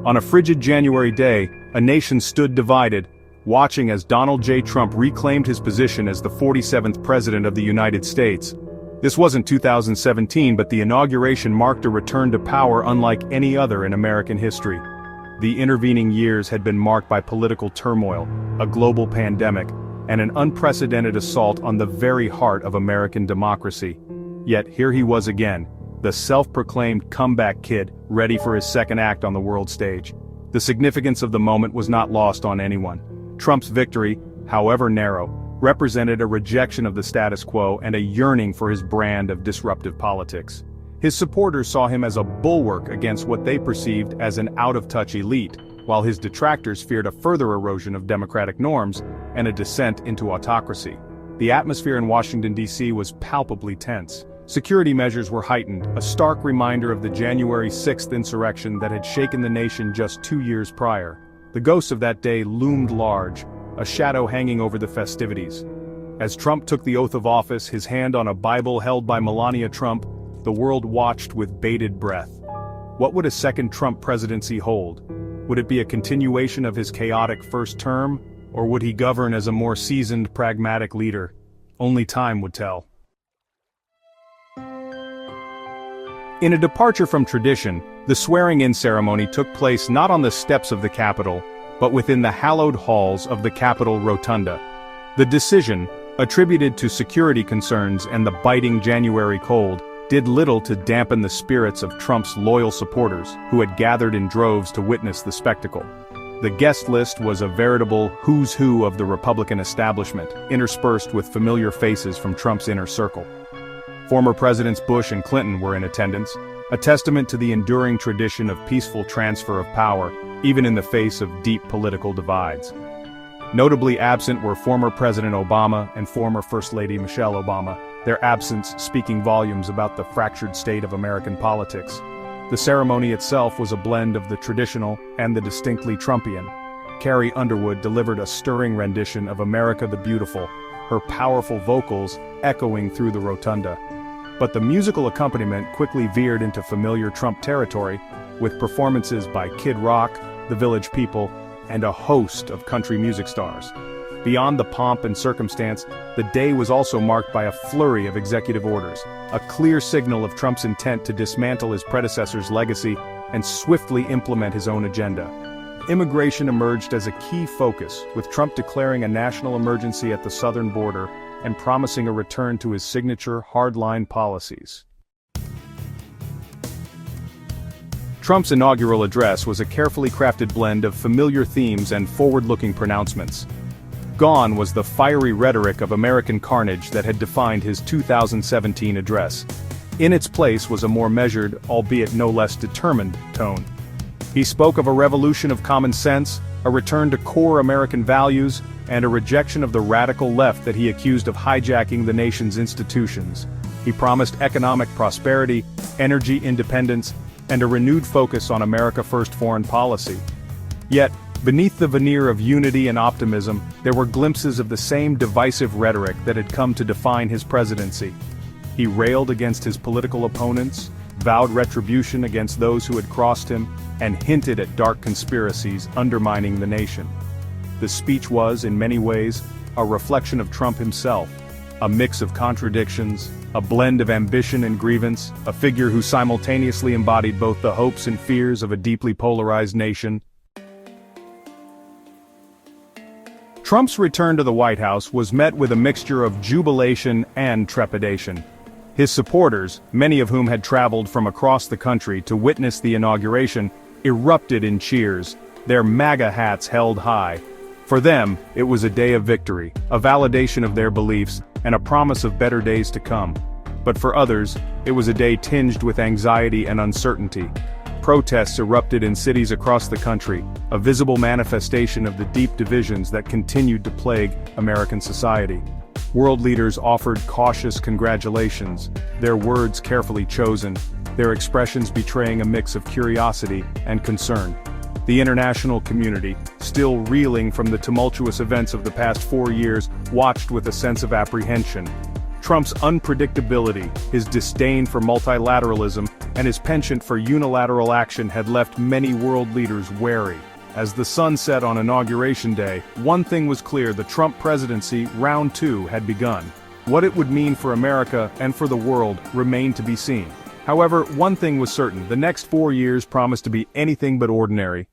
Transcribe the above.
On a frigid January day, a nation stood divided, watching as Donald J. Trump reclaimed his position as the 47th President of the United States. This wasn't 2017, but the inauguration marked a return to power unlike any other in American history. The intervening years had been marked by political turmoil, a global pandemic, and an unprecedented assault on the very heart of American democracy. Yet here he was again, the self-proclaimed comeback kid, ready for his second act on the world stage. The significance of the moment was not lost on anyone. Trump's victory, however narrow, represented a rejection of the status quo and a yearning for his brand of disruptive politics. His supporters saw him as a bulwark against what they perceived as an out-of-touch elite, while his detractors feared a further erosion of democratic norms and a descent into autocracy. The atmosphere in Washington, D.C. was palpably tense. Security measures were heightened, a stark reminder of the January 6th insurrection that had shaken the nation just 2 years prior. The ghost of that day loomed large, a shadow hanging over the festivities. As Trump took the oath of office, his hand on a Bible held by Melania Trump, the world watched with bated breath. What would a second Trump presidency hold? Would it be a continuation of his chaotic first term, or would he govern as a more seasoned, pragmatic leader? Only time would tell. In a departure from tradition, the swearing-in ceremony took place not on the steps of the Capitol, but within the hallowed halls of the Capitol Rotunda. The decision, attributed to security concerns and the biting January cold, did little to dampen the spirits of Trump's loyal supporters, who had gathered in droves to witness the spectacle. The guest list was a veritable who's who of the Republican establishment, interspersed with familiar faces from Trump's inner circle. Former Presidents Bush and Clinton were in attendance, a testament to the enduring tradition of peaceful transfer of power, even in the face of deep political divides. Notably absent were former President Obama and former First Lady Michelle Obama, their absence speaking volumes about the fractured state of American politics. The ceremony itself was a blend of the traditional and the distinctly Trumpian. Carrie Underwood delivered a stirring rendition of America the Beautiful, her powerful vocals echoing through the rotunda. But the musical accompaniment quickly veered into familiar Trump territory, with performances by Kid Rock, the Village People, and a host of country music stars. Beyond the pomp and circumstance, the day was also marked by a flurry of executive orders, a clear signal of Trump's intent to dismantle his predecessor's legacy and swiftly implement his own agenda. Immigration emerged as a key focus, with Trump declaring a national emergency at the southern border and promising a return to his signature hardline policies. Trump's inaugural address was a carefully crafted blend of familiar themes and forward-looking pronouncements. Gone was the fiery rhetoric of American carnage that had defined his 2017 address. In its place was a more measured, albeit no less determined, tone. He spoke of a revolution of common sense, a return to core American values, and a rejection of the radical left that he accused of hijacking the nation's institutions. He promised economic prosperity, energy independence, and a renewed focus on America First foreign policy. Yet, beneath the veneer of unity and optimism, there were glimpses of the same divisive rhetoric that had come to define his presidency. He railed against his political opponents, vowed retribution against those who had crossed him, and hinted at dark conspiracies undermining the nation. The speech was, in many ways, a reflection of Trump himself, a mix of contradictions, a blend of ambition and grievance, a figure who simultaneously embodied both the hopes and fears of a deeply polarized nation. Trump's return to the White House was met with a mixture of jubilation and trepidation. His supporters, many of whom had traveled from across the country to witness the inauguration, erupted in cheers, their MAGA hats held high. For them, it was a day of victory, a validation of their beliefs, and a promise of better days to come. But for others, it was a day tinged with anxiety and uncertainty. Protests erupted in cities across the country, a visible manifestation of the deep divisions that continued to plague American society. World leaders offered cautious congratulations, their words carefully chosen, their expressions betraying a mix of curiosity and concern. The international community, still reeling from the tumultuous events of the past 4 years, watched with a sense of apprehension. Trump's unpredictability, his disdain for multilateralism, and his penchant for unilateral action had left many world leaders wary. As the sun set on Inauguration Day, one thing was clear: the Trump presidency, round 2, had begun. What it would mean for America and for the world remained to be seen. However, one thing was certain: the next 4 years promised to be anything but ordinary.